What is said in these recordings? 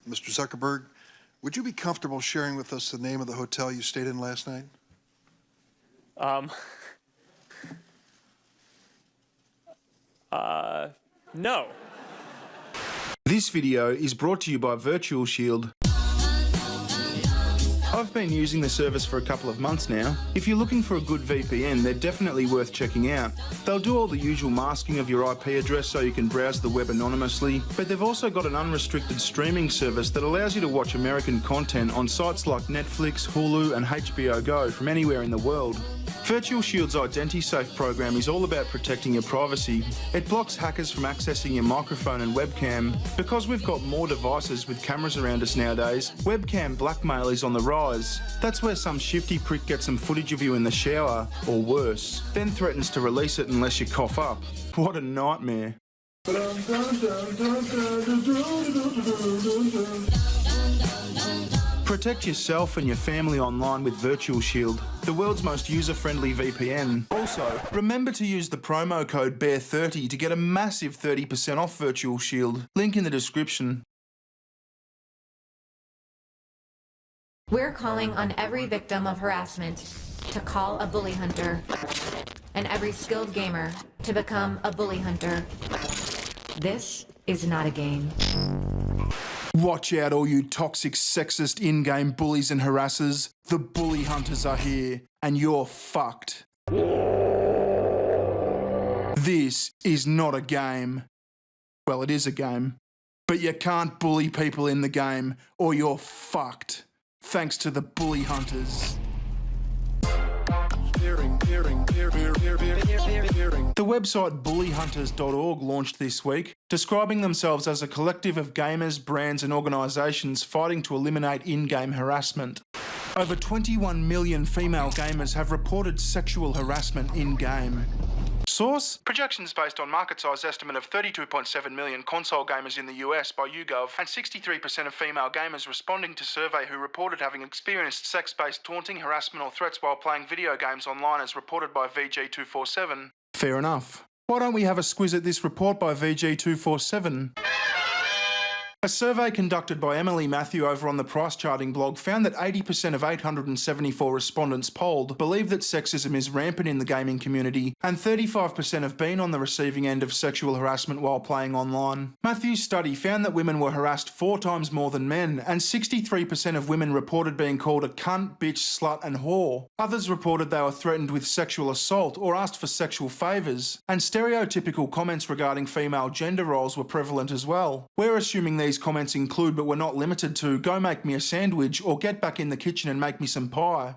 Mr. Zuckerberg, would you be comfortable sharing with us the name of the hotel you stayed in last night? No. This video is brought to you by VirtualShield. I've been using the service for a couple of months now. If you're looking for a good VPN, they're definitely worth checking out. They'll do all the usual masking of your IP address so you can browse the web anonymously, but they've also got an unrestricted streaming service that allows you to watch American content on sites like Netflix, Hulu and HBO Go from anywhere in the world. VirtualShield's IdentiSafe program is all about protecting your privacy. It blocks hackers from accessing your microphone and webcam. Because we've got more devices with cameras around us nowadays, webcam blackmail is on the rise. That's where some shifty prick gets some footage of you in the shower, or worse, then threatens to release it unless you cough up. What a nightmare. Protect yourself and your family online with VirtualShield, the world's most user-friendly VPN. Also, remember to use the promo code BEAR30 to get a massive 30% off VirtualShield. Link in the description. We're calling on every victim of harassment to call a bully hunter, and every skilled gamer to become a bully hunter. This is not a game. Watch out, all you toxic, sexist, in-game bullies and harassers. The bully hunters are here, and you're fucked. This is not a game. Well, it is a game. But you can't bully people in the game, or you're fucked. Thanks to the bully hunters. The website bullyhunters.org launched this week, describing themselves as a collective of gamers, brands and organisations fighting to eliminate in-game harassment. Over 21 million female gamers have reported sexual harassment in-game. Source? Projections based on market size estimate of 32.7 million console gamers in the US by YouGov, and 63% of female gamers responding to survey who reported having experienced sex-based taunting, harassment or threats while playing video games online as reported by VG247. Fair enough. Why don't we have a squiz at this report by VG247? A survey conducted by Emily Matthew over on the price charting blog found that 80% of 874 respondents polled believe that sexism is rampant in the gaming community, and 35% have been on the receiving end of sexual harassment while playing online. Matthew's study found that women were harassed 4 times more than men, and 63% of women reported being called a cunt, bitch, slut and whore. Others reported they were threatened with sexual assault or asked for sexual favours, and stereotypical comments regarding female gender roles were prevalent as well. We're assuming these comments include, but were not limited to, go make me a sandwich or get back in the kitchen and make me some pie.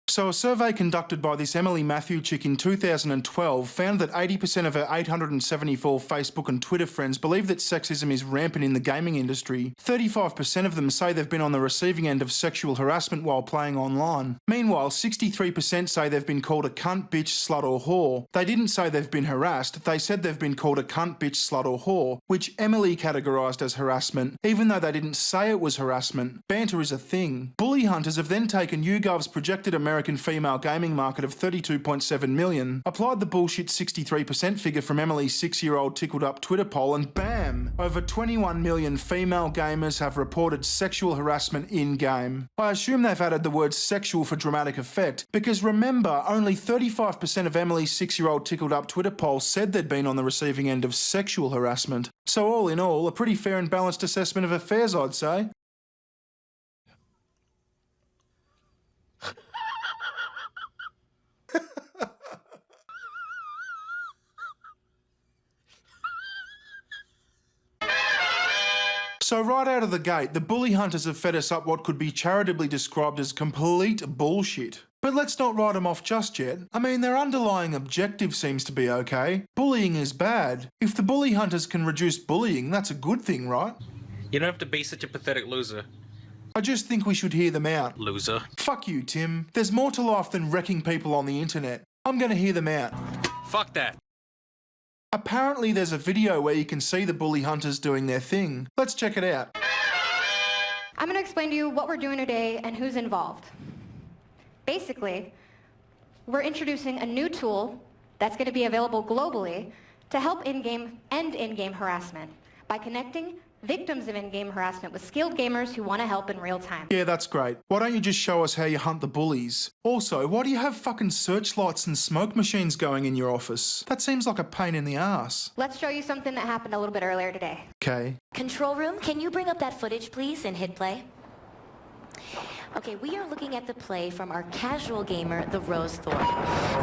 So a survey conducted by this Emily Matthew chick in 2012 found that 80% of her 874 Facebook and Twitter friends believe that sexism is rampant in the gaming industry. 35% of them say they've been on the receiving end of sexual harassment while playing online. Meanwhile, 63% say they've been called a cunt, bitch, slut or whore. They didn't say they've been harassed, they said they've been called a cunt, bitch, slut or whore, which Emily categorised as harassment, even though they didn't say it was harassment. Banter is a thing. Bully hunters have then taken YouGov's projected American female gaming market of 32.7 million, applied the bullshit 63% figure from Emily's 6-year-old tickled up Twitter poll, and bam! Over 21 million female gamers have reported sexual harassment in-game. I assume they've added the word sexual for dramatic effect, because remember, only 35% of Emily's 6-year-old tickled up Twitter poll said they'd been on the receiving end of sexual harassment. So all in all, a pretty fair and balanced assessment of affairs, I'd say. So right out of the gate, the bully hunters have fed us up what could be charitably described as complete bullshit. But let's not write them off just yet. I mean, their underlying objective seems to be okay. Bullying is bad. If the bully hunters can reduce bullying, that's a good thing, right? You don't have to be such a pathetic loser. I just think we should hear them out. Loser. Fuck you, Tim. There's more to life than wrecking people on the internet. I'm gonna hear them out. Fuck that. Apparently there's a video where you can see the bully hunters doing their thing. Let's check it out. I'm going to explain to you what we're doing today and who's involved. Basically, we're introducing a new tool that's going to be available globally to help end in-game harassment by connecting victims of in-game harassment with skilled gamers who want to help in real time. Yeah, that's great. Why don't you just show us how you hunt the bullies? Also, why do you have fucking searchlights and smoke machines going in your office? That seems like a pain in the ass. Let's show you something that happened a little bit earlier today. Okay. Control room, can you bring up that footage, please, and hit play? Okay, we are looking at the play from our casual gamer, the Rose Thorn.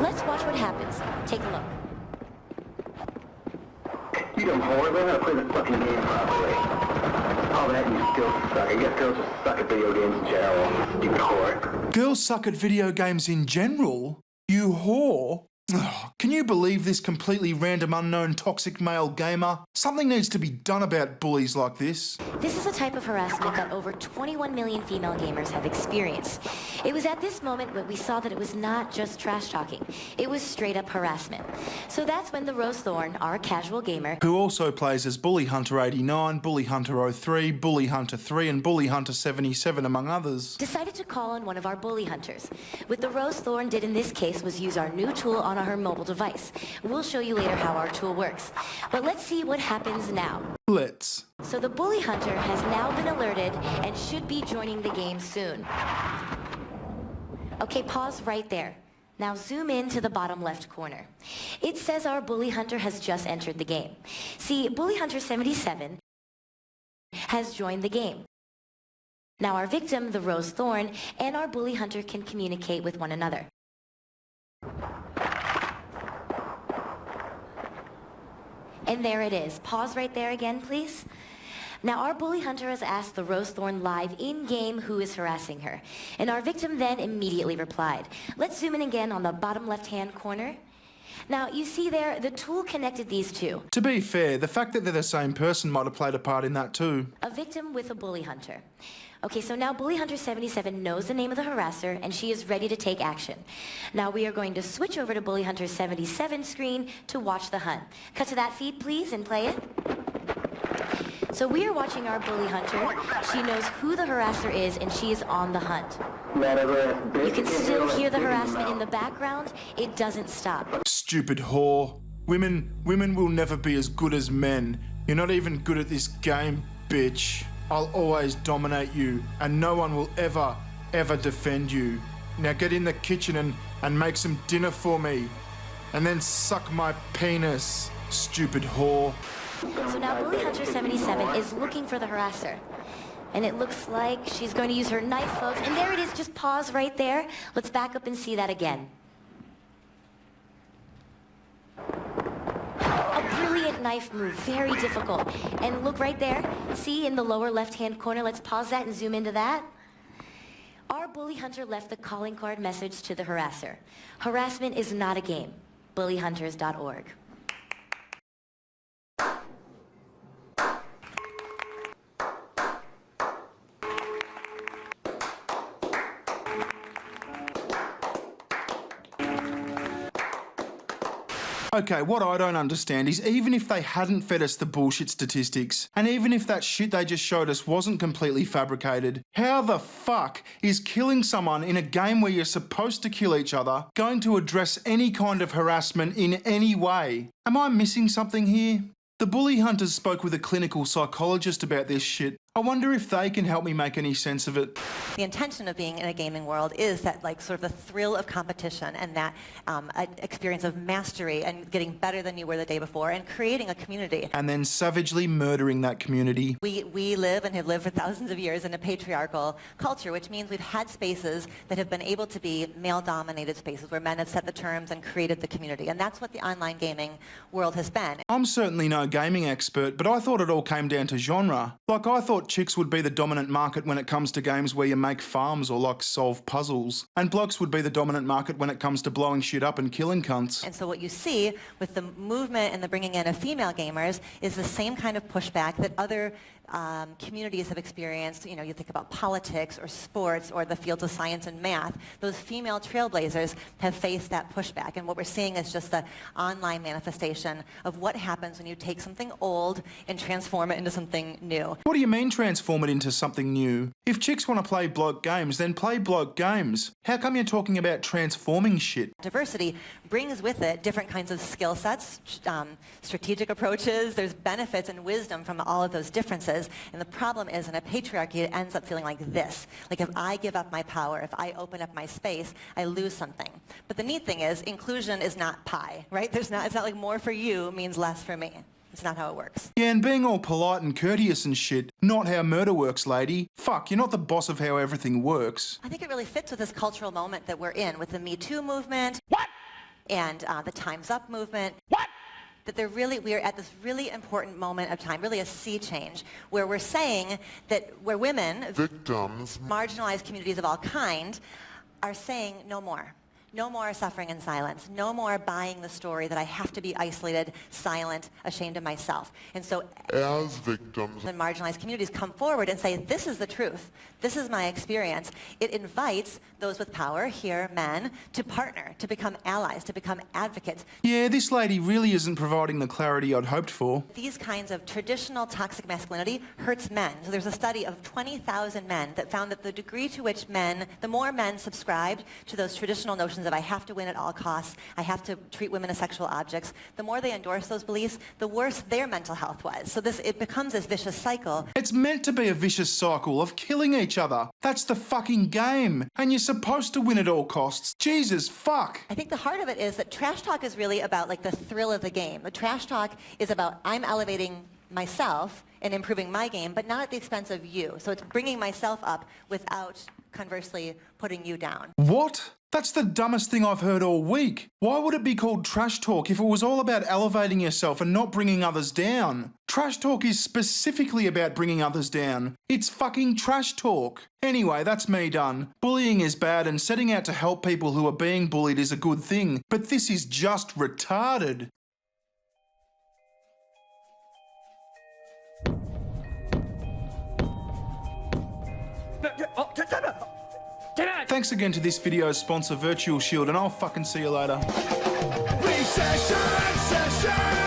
Let's watch what happens. Take a look. You dumb whore, learn how to play the fucking game properly. All that you still suck. I guess girls just suck at video games in general, stupid whore. Girls suck at video games in general? You whore? Ugh, can you believe this completely random unknown toxic male gamer? Something needs to be done about bullies like this. This is a type of harassment that over 21 million female gamers have experienced. It was at this moment when we saw that it was not just trash talking. It was straight up harassment. So that's when the Rose Thorn, our casual gamer, Who also plays as Bully Hunter 89, Bully Hunter 03, Bully Hunter 3 and Bully Hunter 77 among others. decided to call on one of our bully hunters. What the Rose Thorn did in this case was use our new tool on her mobile device. We'll show you later how our tool works. But let's see what happens now. Let's. So the bully hunter has now been alerted and should be joining the game soon. Okay, pause right there. Now zoom in to the bottom left corner. It says our bully hunter has just entered the game. See, bully hunter 77 has joined the game. Now our victim, the Rose Thorn, and our bully hunter can communicate with one another. And there it is. Pause right there again, please. Now, our bully hunter has asked the Rose Thorn live in-game who is harassing her. And our victim then immediately replied. Let's zoom in again on the bottom left-hand corner. Now, you see there, the tool connected these two. To be fair, the fact that they're the same person might have played a part in that too. A victim with a bully hunter. Okay, so now Bully Hunter 77 knows the name of the harasser, and she is ready to take action. Now we are going to switch over to Bully Hunter 77's screen to watch the hunt. Cut to that feed, please, and play it. So we are watching our Bully Hunter. She knows who the harasser is, and she is on the hunt. You can still hear the harassment in the background. It doesn't stop. Stupid whore. Women will never be as good as men. You're not even good at this game, bitch. I'll always dominate you, and no one will ever defend you. Now get in the kitchen and make some dinner for me, and then suck my penis, stupid whore. So now Bully Hunter 77 is looking for the harasser. And it looks like she's going to use her knife, folks. And there it is, just pause right there. Let's back up and see that again. Brilliant knife move, very difficult. And look right there, see in the lower left-hand corner, let's pause that and zoom into that. Our bully hunter left the calling card message to the harasser. Harassment is not a game. bullyhunters.org. Okay, what I don't understand is even if they hadn't fed us the bullshit statistics, and even if that shit they just showed us wasn't completely fabricated, how the fuck is killing someone in a game where you're supposed to kill each other going to address any kind of harassment in any way? Am I missing something here? The bully hunters spoke with a clinical psychologist about this shit. I wonder if they can help me make any sense of it. The intention of being in a gaming world is that, like, sort of the thrill of competition and that experience of mastery and getting better than you were the day before and creating a community. And then savagely murdering that community. We live and have lived for thousands of years in a patriarchal culture, which means we've had spaces that have been able to be male-dominated spaces where men have set the terms and created the community. And that's what the online gaming world has been. I'm certainly no gaming expert, but I thought it all came down to genre. Like, I thought chicks would be the dominant market when it comes to games where you make farms or, like, solve puzzles. And blokes would be the dominant market when it comes to blowing shit up and killing cunts. And so what you see with the movement and the bringing in of female gamers is the same kind of pushback that other communities have experienced. You know, you think about politics or sports or the fields of science and math. Those female trailblazers have faced that pushback. And what we're seeing is just the online manifestation of what happens when you take something old and transform it into something new. What do you mean can transform it into something new. If chicks want to play bloke games, then play bloke games. How come you're talking about transforming shit? Diversity brings with it different kinds of skill sets, strategic approaches. There's benefits and wisdom from all of those differences. And the problem is, in a patriarchy, it ends up feeling like this. Like if I give up my power, if I open up my space, I lose something. But the neat thing is, inclusion is not pie, right? It's not like more for you means less for me. It's not how it works. Yeah, and being all polite and courteous and shit, not how murder works, lady. Fuck, you're not the boss of how everything works. I think it really fits with this cultural moment that we're in, with the Me Too movement. What? And the Time's Up movement. What? That we are at this really important moment of time, really a sea change, where we're saying that where women, victims, marginalized communities of all kind, are saying no more. No more suffering in silence. No more buying the story that I have to be isolated, silent, ashamed of myself. And so as victims and marginalized communities come forward and say, this is the truth, this is my experience, it invites those with power, here, men, to partner, to become allies, to become advocates. Yeah, this lady really isn't providing the clarity I'd hoped for. These kinds of traditional toxic masculinity hurts men. So there's a study of 20,000 men that found that the degree to which the more men subscribed to those traditional notions of I have to win at all costs, I have to treat women as sexual objects, the more they endorse those beliefs, the worse their mental health was. So it becomes this vicious cycle. It's meant to be a vicious cycle of killing each other. That's the fucking game. And you're supposed to win at all costs. Jesus, fuck. I think the heart of it is that trash talk is really about like the thrill of the game. The trash talk is about I'm elevating myself and improving my game, but not at the expense of you. So it's bringing myself up without, conversely, putting you down. What? That's the dumbest thing I've heard all week. Why would it be called trash talk if it was all about elevating yourself and not bringing others down? Trash talk is specifically about bringing others down. It's fucking trash talk. Anyway, that's me done. Bullying is bad and setting out to help people who are being bullied is a good thing, but this is just retarded. Thanks again to this video's sponsor, VirtualShield, and I'll fucking see you later. Recession, session.